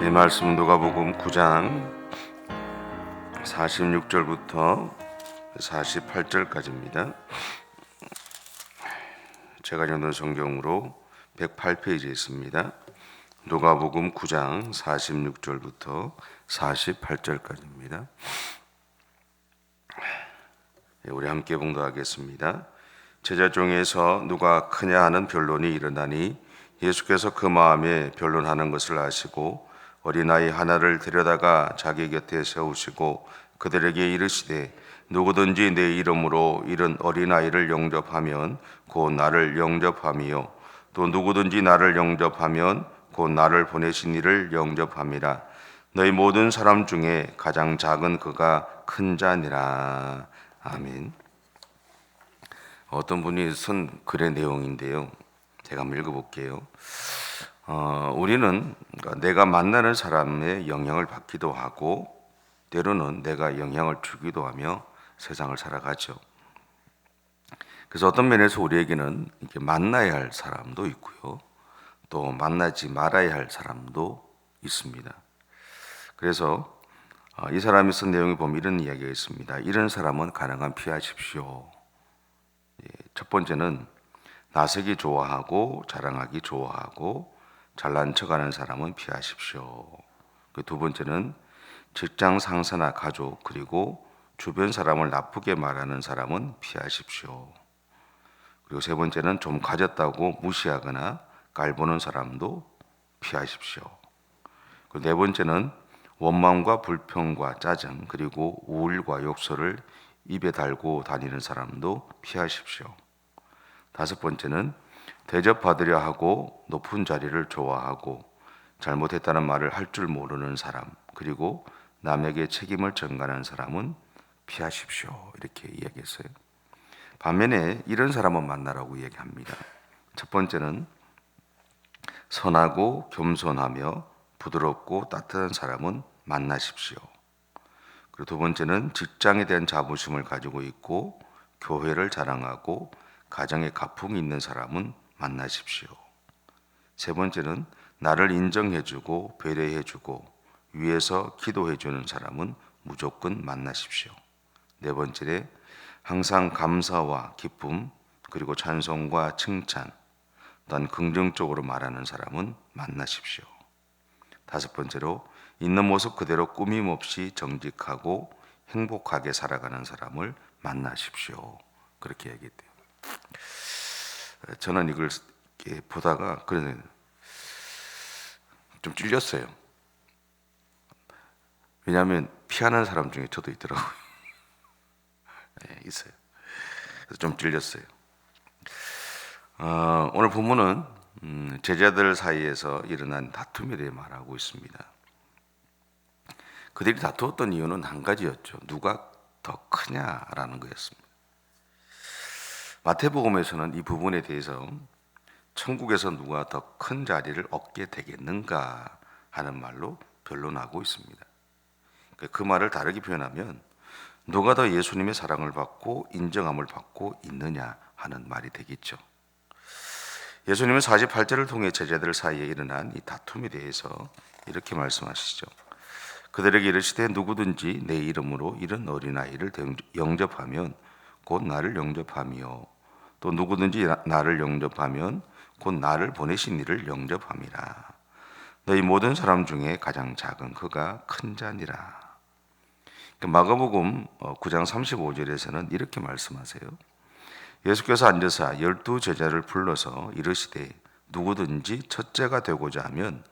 이 말씀 누가복음 9장 46절부터 48절까지입니다. 제가 읽는 성경으로 108페이지에 있습니다. 누가복음 9장 46절부터 48절까지입니다. 우리 함께 봉독하겠습니다. 제자 중에서 누가 크냐 하는 변론이 일어나니 예수께서 그 마음에 변론하는 것을 아시고 어린아이 하나를 데려다가 자기 곁에 세우시고 그들에게 이르시되 누구든지 내 이름으로 이런 어린아이를 영접하면 곧 나를 영접함이요 또 누구든지 나를 영접하면 곧 나를 보내신 이를 영접함이라. 너희 모든 사람 중에 가장 작은 그가 큰 자니라. 아멘. 어떤 분이 쓴 글의 내용인데요, 제가 한번 읽어볼게요. 우리는 내가 만나는 사람의 영향을 받기도 하고 때로는 내가 영향을 주기도 하며 세상을 살아가죠. 그래서 어떤 면에서 우리에게는 이렇게 만나야 할 사람도 있고요, 또 만나지 말아야 할 사람도 있습니다. 그래서 이 사람이 쓴 내용을 보면 이런 이야기가 있습니다. 이런 사람은 가능한 피하십시오. 첫 번째는 나서기 좋아하고 자랑하기 좋아하고 잘난 척하는 사람은 피하십시오. 두 번째는 직장 상사나 가족 그리고 주변 사람을 나쁘게 말하는 사람은 피하십시오. 그리고 세 번째는 좀 가졌다고 무시하거나 깔보는 사람도 피하십시오. 그리고 네 번째는 원망과 불평과 짜증 그리고 우울과 욕설을 입에 달고 다니는 사람도 피하십시오. 다섯 번째는 대접받으려 하고 높은 자리를 좋아하고 잘못했다는 말을 할 줄 모르는 사람 그리고 남에게 책임을 전가하는 사람은 피하십시오. 이렇게 이야기했어요. 반면에 이런 사람은 만나라고 얘기합니다. 첫 번째는 선하고 겸손하며 부드럽고 따뜻한 사람은 만나십시오. 그리고 두 번째는 직장에 대한 자부심을 가지고 있고 교회를 자랑하고 가정에 가풍이 있는 사람은 만나십시오. 세 번째는 나를 인정해주고 배려해주고 위에서 기도해주는 사람은 무조건 만나십시오. 네 번째에 항상 감사와 기쁨 그리고 찬송과 칭찬 또한 긍정적으로 말하는 사람은 만나십시오. 다섯 번째로 있는 모습 그대로 꾸밈 없이 정직하고 행복하게 살아가는 사람을 만나십시오. 그렇게 얘기했대요. 저는 이걸 보다가 좀 찔렸어요. 왜냐하면 피하는 사람 중에 저도 있더라고요. 네, 있어요. 그래서 좀 찔렸어요. 오늘 본문은 제자들 사이에서 일어난 다툼에 대해 말하고 있습니다. 그들이 다투었던 이유는 한 가지였죠. 누가 더 크냐라는 거였습니다. 마태복음에서는 이 부분에 대해서 천국에서 누가 더 큰 자리를 얻게 되겠는가 하는 말로 변론하고 있습니다. 그 말을 다르게 표현하면 누가 더 예수님의 사랑을 받고 인정함을 받고 있느냐 하는 말이 되겠죠. 예수님은 48절을 통해 제자들 사이에 일어난 이 다툼에 대해서 이렇게 말씀하시죠. 그들에게 이르시되 누구든지 내 이름으로 이런 어린아이를 영접하면 곧 나를 영접함이요 또 누구든지 나를 영접하면 곧 나를 보내신 이를 영접함이라. 너희 모든 사람 중에 가장 작은 그가 큰 자니라. 마가복음 9장 35절에서는 이렇게 말씀하세요. 예수께서 앉으사 12 제자를 불러서 이르시되 누구든지 첫째가 되고자 하면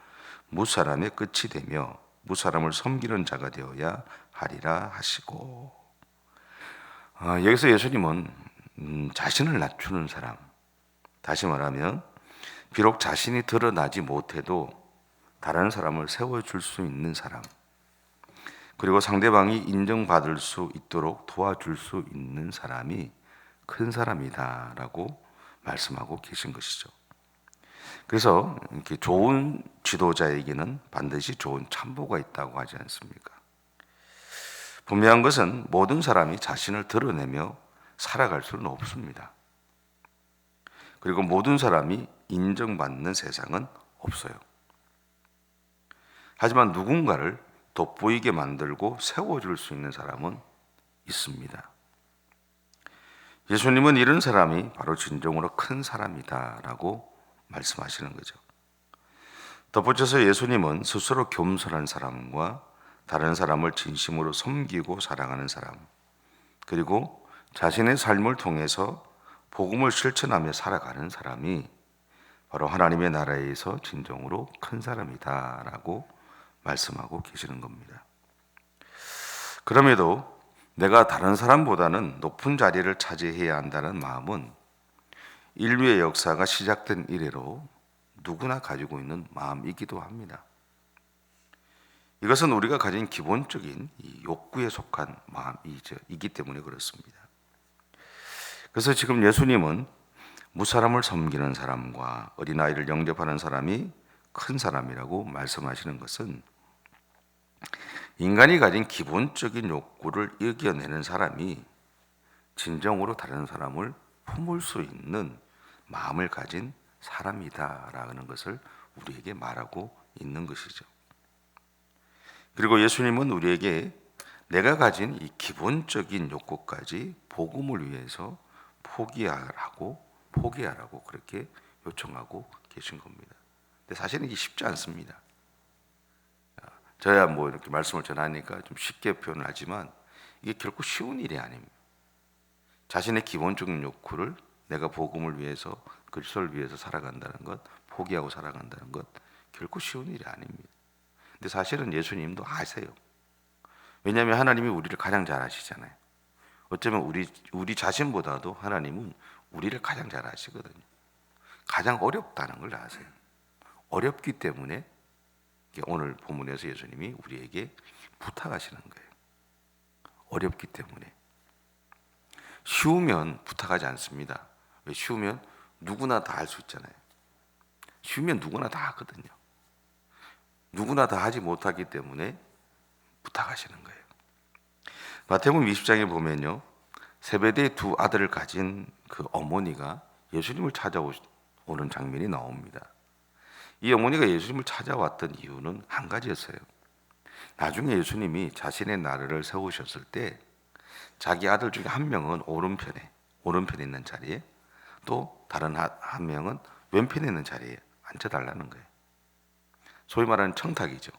무사람의 끝이 되며 무사람을 섬기는 자가 되어야 하리라 하시고, 여기서 예수님은 자신을 낮추는 사람, 다시 말하면 비록 자신이 드러나지 못해도 다른 사람을 세워줄 수 있는 사람, 그리고 상대방이 인정받을 수 있도록 도와줄 수 있는 사람이 큰 사람이다라고 말씀하고 계신 것이죠. 그래서 이렇게 좋은 지도자에게는 반드시 좋은 참모가 있다고 하지 않습니까? 분명한 것은 모든 사람이 자신을 드러내며 살아갈 수는 없습니다. 그리고 모든 사람이 인정받는 세상은 없어요. 하지만 누군가를 돋보이게 만들고 세워줄 수 있는 사람은 있습니다. 예수님은 이런 사람이 바로 진정으로 큰 사람이다라고 말씀하시는 거죠. 덧붙여서 예수님은 스스로 겸손한 사람과 다른 사람을 진심으로 섬기고 사랑하는 사람, 그리고 자신의 삶을 통해서 복음을 실천하며 살아가는 사람이 바로 하나님의 나라에서 진정으로 큰 사람이다라고 말씀하고 계시는 겁니다. 그럼에도 내가 다른 사람보다는 높은 자리를 차지해야 한다는 마음은 인류의 역사가 시작된 이래로 누구나 가지고 있는 마음이기도 합니다. 이것은 우리가 가진 기본적인 욕구에 속한 마음이기 때문에 그렇습니다. 그래서 지금 예수님은 무사람을 섬기는 사람과 어린아이를 영접하는 사람이 큰 사람이라고 말씀하시는 것은 인간이 가진 기본적인 욕구를 이겨내는 사람이 진정으로 다른 사람을 품을 수 있는 마음을 가진 사람이다라는 것을 우리에게 말하고 있는 것이죠. 그리고 예수님은 우리에게 내가 가진 이 기본적인 욕구까지 복음을 위해서 포기하라고 그렇게 요청하고 계신 겁니다. 근데 사실은 이게 쉽지 않습니다. 저야 뭐 이렇게 말씀을 전하니까 좀 쉽게 표현을 하지만 이게 결코 쉬운 일이 아닙니다. 자신의 기본적인 욕구를 내가 복음을 위해서, 그리스도를 위해서 살아간다는 것, 포기하고 살아간다는 것 결코 쉬운 일이 아닙니다. 근데 사실은 예수님도 아세요. 왜냐하면 하나님이 우리를 가장 잘 아시잖아요. 어쩌면 우리 자신보다도 하나님은 우리를 가장 잘 아시거든요. 가장 어렵다는 걸 아세요. 어렵기 때문에 오늘 본문에서 예수님이 우리에게 부탁하시는 거예요. 어렵기 때문에. 쉬우면 부탁하지 않습니다. 왜? 쉬우면 누구나 다 할 수 있잖아요. 쉬우면 누구나 다 하거든요. 누구나 다 하지 못하기 때문에 부탁하시는 거예요. 마태복음 20장에 보면요, 세베대의 두 아들을 가진 그 어머니가 예수님을 찾아오는 장면이 나옵니다. 이 어머니가 예수님을 찾아왔던 이유는 한 가지였어요. 나중에 예수님이 자신의 나라를 세우셨을 때 자기 아들 중에 한 명은 오른편에 있는 자리에, 또 다른 한 명은 왼편에 있는 자리에 앉혀달라는 거예요. 소위 말하는 청탁이죠.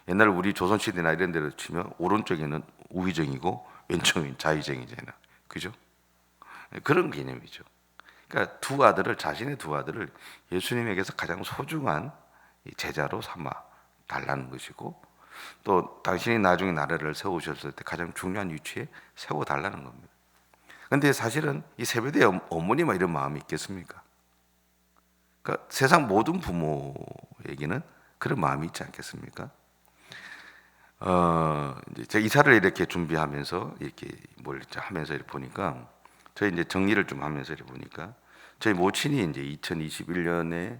옛날 우리 조선시대나 이런 데로 치면 오른쪽에는 우의정이고 왼쪽은 좌의정이잖아요. 그죠? 그런 개념이죠. 그러니까 자신의 두 아들을 예수님에게서 가장 소중한 제자로 삼아 달라는 것이고, 또 당신이 나중에 나라를 세우셨을 때 가장 중요한 위치에 세워달라는 겁니다. 그런데 사실은 이 세베대 어머니만 이런 마음이 있겠습니까? 그러니까 세상 모든 부모에게는 그런 마음이 있지 않겠습니까? 이제 제가 이사를 이렇게 준비하면서 이렇게 하면서 이렇게 보니까, 저희 이제 정리를 좀 하면서 이렇게 보니까, 저희 모친이 이제 2021년에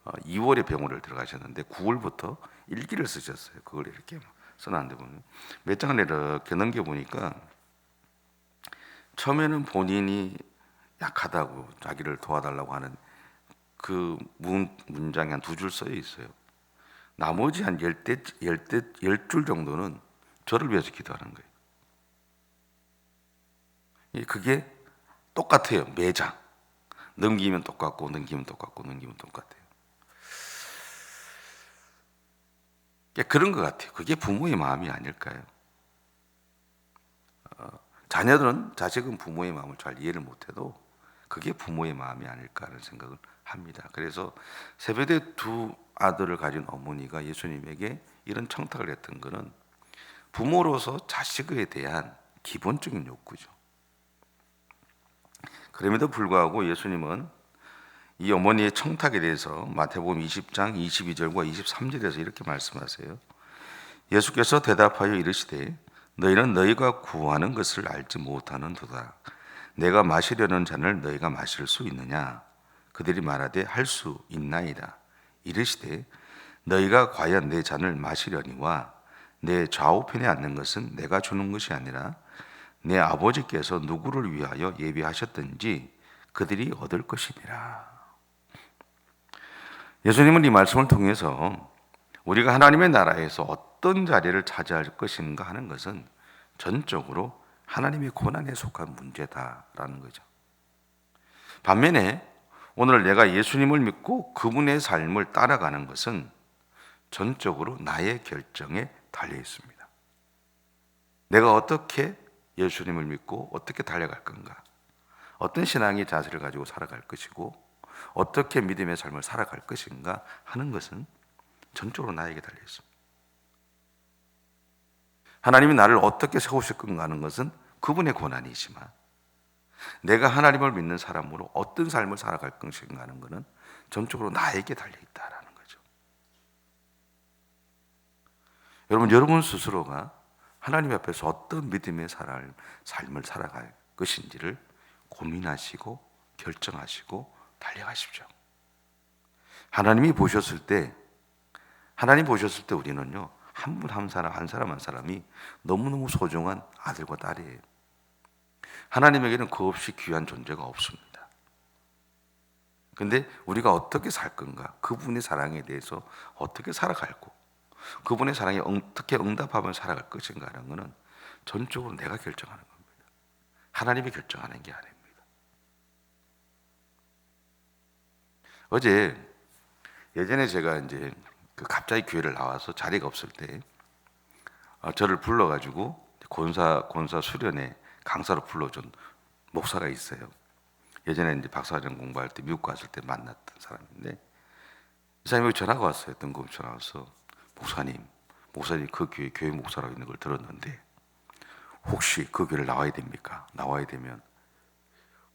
2월에 병원을 들어가셨는데 9월부터 일기를 쓰셨어요. 그걸 이렇게 써놨는데 보면 몇 장을 이렇게 넘겨보니까, 처음에는 본인이 약하다고 자기를 도와달라고 하는 그 문장이 한 2줄 써져 있어요. 나머지 한 10줄 정도는 저를 위해서 기도하는 거예요. 그게 똑같아요. 매장. 넘기면 똑같고 넘기면 똑같고 넘기면 똑같아요. 그런 것 같아요. 그게 부모의 마음이 아닐까요? 자식은 부모의 마음을 잘 이해를 못해도 그게 부모의 마음이 아닐까라는 생각을 합니다. 그래서 세베대 두 아들을 가진 어머니가 예수님에게 이런 청탁을 했던 것은 부모로서 자식에 대한 기본적인 욕구죠. 그럼에도 불구하고 예수님은 이 어머니의 청탁에 대해서 마태복음 20장 22절과 23절에서 이렇게 말씀하세요. 예수께서 대답하여 이르시되 너희는 너희가 구하는 것을 알지 못하는도다. 내가 마시려는 잔을 너희가 마실 수 있느냐? 그들이 말하되 할 수 있나이다. 이르시되 너희가 과연 내 잔을 마시려니와 내 좌우편에 앉는 것은 내가 주는 것이 아니라 내 아버지께서 누구를 위하여 예비하셨든지 그들이 얻을 것이니라. 예수님은 이 말씀을 통해서 우리가 하나님의 나라에서 어떤 자리를 차지할 것인가 하는 것은 전적으로 하나님의 고난에 속한 문제다라는 거죠. 반면에 오늘 내가 예수님을 믿고 그분의 삶을 따라가는 것은 전적으로 나의 결정에 달려 있습니다. 내가 어떻게 예수님을 믿고 어떻게 달려갈 건가? 어떤 신앙의 자세를 가지고 살아갈 것이고 어떻게 믿음의 삶을 살아갈 것인가 하는 것은 전적으로 나에게 달려 있습니다. 하나님이 나를 어떻게 세우실 건가 하는 것은 그분의 고난이지만 내가 하나님을 믿는 사람으로 어떤 삶을 살아갈 것인가 하는 것은 전적으로 나에게 달려 있다라는 거죠. 여러분 스스로가 하나님 앞에서 어떤 믿음의 삶을 살아갈 것인지를 고민하시고 결정하시고 달려가십시오. 하나님 보셨을 때 우리는요, 한 사람이 너무너무 소중한 아들과 딸이에요. 하나님에게는 그 없이 귀한 존재가 없습니다. 근데 우리가 어떻게 살 건가, 그분의 사랑에 대해서 어떻게 살아갈고 그분의 사랑에 어떻게 응답하며 살아갈 것인가 하는 것은 전적으로 내가 결정하는 겁니다. 하나님이 결정하는 게 아닙니다. 예전에 제가 이제 갑자기 교회를 나와서 자리가 없을 때 저를 불러가지고 권사 수련회 강사로 불러준 목사가 있어요. 예전에 이제 박사과정 공부할 때 미국 갔을 때 만났던 사람인데 이 사람이 전화가 왔어요. 뜬금 전화 와서 목사님 그 교회 목사라고 있는 걸 들었는데 혹시 그 교회를 나와야 됩니까? 나와야 되면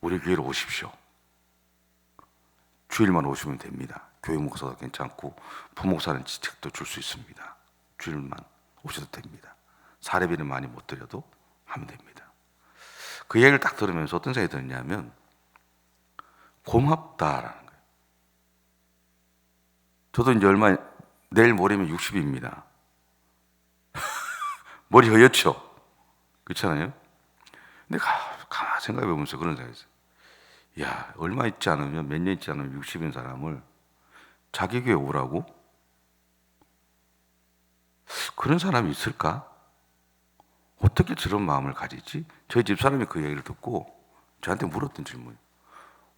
우리 교회로 오십시오. 주일만 오시면 됩니다. 교회 목사도 괜찮고 부목사는 지책도 줄 수 있습니다. 주일만 오셔도 됩니다. 사례비는 많이 못 드려도 하면 됩니다. 그 얘기를 딱 들으면서 어떤 생각이 들었냐면 고맙다라는 거예요. 저도 이제 내일 모레면 60입니다. 머리 허옇죠? 그렇잖아요? 근데 가만히 생각해 보면서 그런 생각이 있어요. 야, 얼마 있지 않으면, 몇 년 있지 않으면 60인 사람을 자기 교회 오라고? 그런 사람이 있을까? 어떻게 저런 마음을 가지지? 저희 집사람이 그 얘기를 듣고 저한테 물었던 질문이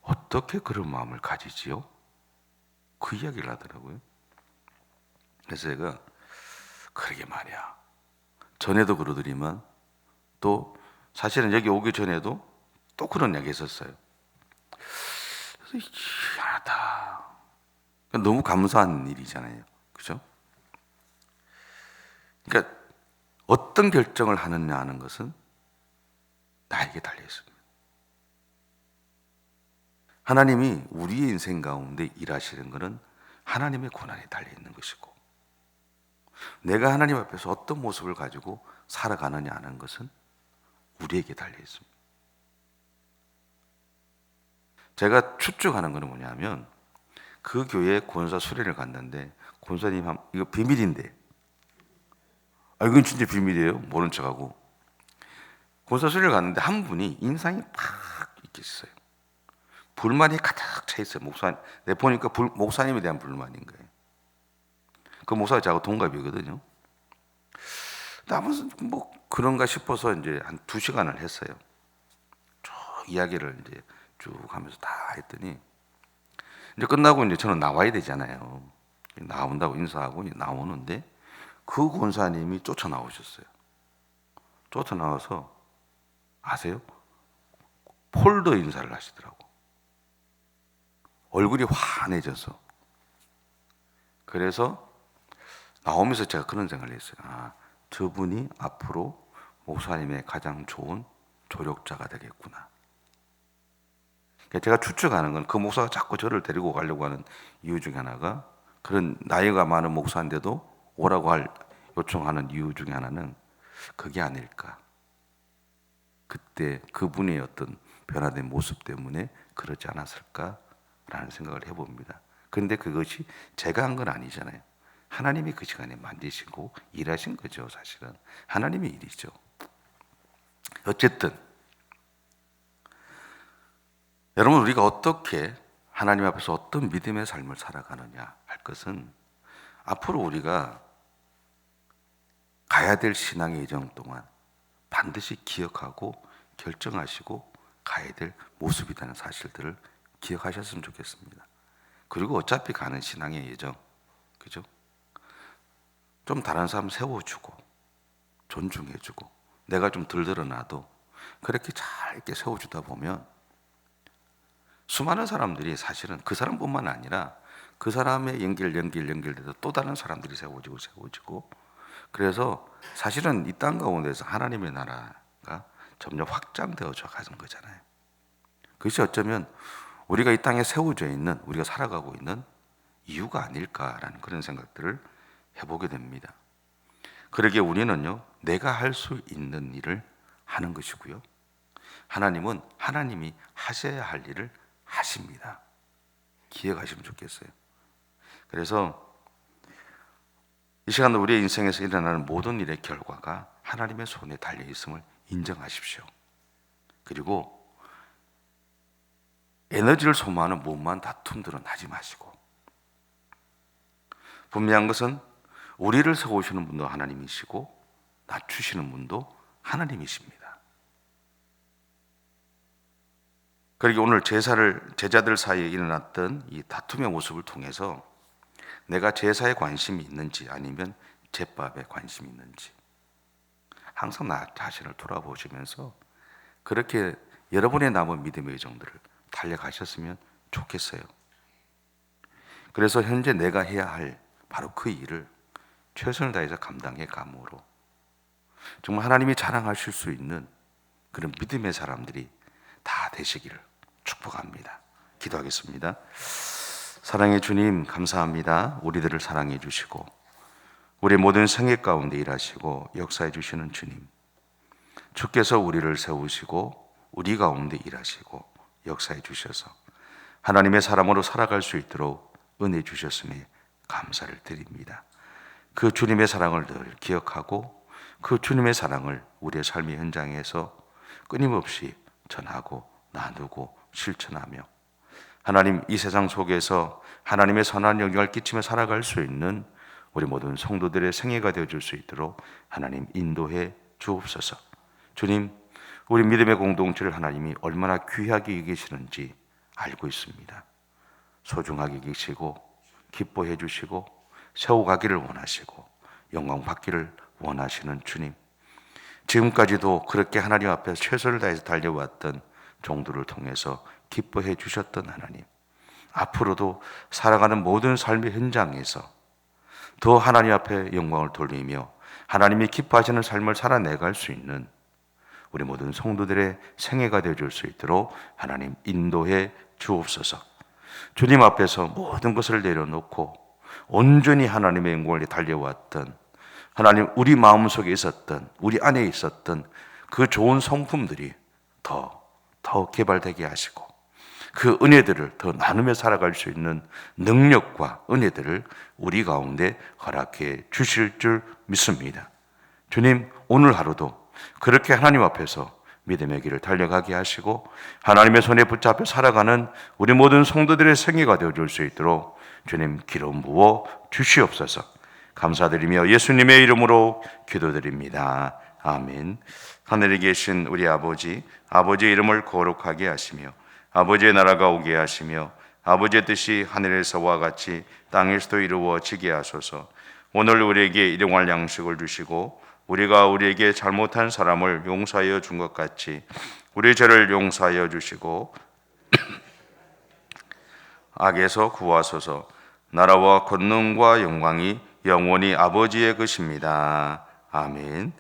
어떻게 그런 마음을 가지지요? 그 이야기를 하더라고요. 그래서 제가 그러게 말이야. 전에도 그러더니만 또 사실은 여기 오기 전에도 또 그런 이야기 했었어요. 그래서 희한하다. 너무 감사한 일이잖아요. 그죠? 그러니까 어떤 결정을 하느냐 하는 것은 나에게 달려 있습니다. 하나님이 우리의 인생 가운데 일하시는 것은 하나님의 고난에 달려 있는 것이고 내가 하나님 앞에서 어떤 모습을 가지고 살아가느냐 하는 것은 우리에게 달려 있습니다. 제가 추측하는 것은 뭐냐면 그 교회에 권사 수련을 갔는데 권사님 이거 비밀인데 이건 진짜 비밀이에요. 모른 척하고 권사 수련을 갔는데 한 분이 인상이 팍 이렇게 있어요. 불만이 가득 차 있어요. 내가 보니까 목사님에 대한 불만인 거예요. 그 목사가 저하고 동갑이거든요. 아무튼 뭐 그런가 싶어서 이제 한 2시간을 했어요. 쭉 이야기를 이제 쭉 하면서 다 했더니 이제 끝나고 이제 저는 나와야 되잖아요. 나온다고 인사하고 나오는데 그 권사님이 쫓아나오셨어요. 쫓아나와서 아세요? 폴더 인사를 하시더라고. 얼굴이 환해져서. 그래서 나오면서 제가 그런 생각을 했어요. 저분이 앞으로 목사님의 가장 좋은 조력자가 되겠구나. 제가 추측하는 건 그 목사가 자꾸 저를 데리고 가려고 하는 이유 중에 하나가 그런 나이가 많은 목사인데도 오라고 요청하는 이유 중에 하나는 그게 아닐까. 그때 그분의 어떤 변화된 모습 때문에 그러지 않았을까라는 생각을 해봅니다. 그런데 그것이 제가 한 건 아니잖아요. 하나님이 그 시간에 만드시고 일하신 거죠. 사실은 하나님의 일이죠. 어쨌든 여러분 우리가 어떻게 하나님 앞에서 어떤 믿음의 삶을 살아가느냐 할 것은 앞으로 우리가 가야 될 신앙의 여정 동안 반드시 기억하고 결정하시고 가야 될 모습이라는 사실들을 기억하셨으면 좋겠습니다. 그리고 어차피 가는 신앙의 여정, 그죠? 좀 다른 사람 세워주고 존중해주고 내가 좀 들들어놔도 그렇게 잘 이렇게 세워주다 보면 수많은 사람들이 사실은 그 사람뿐만 아니라 그 사람의 연결돼서 또 다른 사람들이 세워지고 그래서 사실은 이 땅 가운데서 하나님의 나라가 점점 확장되어져 가는 거잖아요. 그것이 어쩌면 우리가 이 땅에 세워져 있는, 우리가 살아가고 있는 이유가 아닐까라는 그런 생각들을 해보게 됩니다. 그러기에 우리는요, 내가 할 수 있는 일을 하는 것이고요, 하나님은 하나님이 하셔야 할 일을 하십니다. 기억하시면 좋겠어요. 그래서 이 시간 우리의 인생에서 일어나는 모든 일의 결과가 하나님의 손에 달려 있음을 인정하십시오. 그리고 에너지를 소모하는 무모한 다툼들은 하지 마시고, 분명한 것은 우리를 세우시는 분도 하나님이시고 낮추시는 분도 하나님이십니다. 그리고 오늘 제자들 사이에 일어났던 이 다툼의 모습을 통해서 내가 제사에 관심이 있는지 아니면 제밥에 관심이 있는지 항상 나 자신을 돌아보시면서 그렇게 여러분의 남은 믿음의 여정들을 달려가셨으면 좋겠어요. 그래서 현재 내가 해야 할 바로 그 일을 최선을 다해서 감당해 감으로 정말 하나님이 자랑하실 수 있는 그런 믿음의 사람들이 다 되시기를 축복합니다. 기도하겠습니다. 사랑의 주님, 감사합니다. 우리들을 사랑해 주시고 우리 모든 생애 가운데 일하시고 역사해 주시는 주님, 주께서 우리를 세우시고 우리 가운데 일하시고 역사해 주셔서 하나님의 사람으로 살아갈 수 있도록 은혜 주셨음에 감사를 드립니다. 그 주님의 사랑을 늘 기억하고 그 주님의 사랑을 우리의 삶의 현장에서 끊임없이 전하고 나누고 실천하며 하나님, 이 세상 속에서 하나님의 선한 영향을 끼치며 살아갈 수 있는 우리 모든 성도들의 생애가 되어줄 수 있도록 하나님 인도해 주옵소서. 주님, 우리 믿음의 공동체를 하나님이 얼마나 귀하게 여기시는지 알고 있습니다. 소중하게 계시고 기뻐해 주시고 세워가기를 원하시고 영광 받기를 원하시는 주님, 지금까지도 그렇게 하나님 앞에서 최선을 다해서 달려왔던 종들을 통해서 기뻐해 주셨던 하나님, 앞으로도 살아가는 모든 삶의 현장에서 더 하나님 앞에 영광을 돌리며 하나님이 기뻐하시는 삶을 살아내갈 수 있는 우리 모든 성도들의 생애가 되어줄 수 있도록 하나님 인도해 주옵소서. 주님 앞에서 모든 것을 내려놓고 온전히 하나님의 영광을 달려왔던 하나님, 우리 마음속에 있었던, 우리 안에 있었던 그 좋은 성품들이 더 개발되게 하시고 그 은혜들을 더 나누며 살아갈 수 있는 능력과 은혜들을 우리 가운데 허락해 주실 줄 믿습니다. 주님, 오늘 하루도 그렇게 하나님 앞에서 믿음의 길을 달려가게 하시고 하나님의 손에 붙잡혀 살아가는 우리 모든 성도들의 생애가 되어줄 수 있도록 주님 기름 부어 주시옵소서. 감사드리며 예수님의 이름으로 기도드립니다. 아멘. 하늘에 계신 우리 아버지, 아버지의 이름을 거룩하게 하시며 아버지의 나라가 오게 하시며 아버지의 뜻이 하늘에서와 같이 땅에서도 이루어지게 하소서. 오늘 우리에게 일용할 양식을 주시고 우리가 우리에게 잘못한 사람을 용서하여 준 것 같이 우리 죄를 용서하여 주시고 악에서 구하소서. 나라와 권능과 영광이 영원히 아버지의 것입니다. 아멘.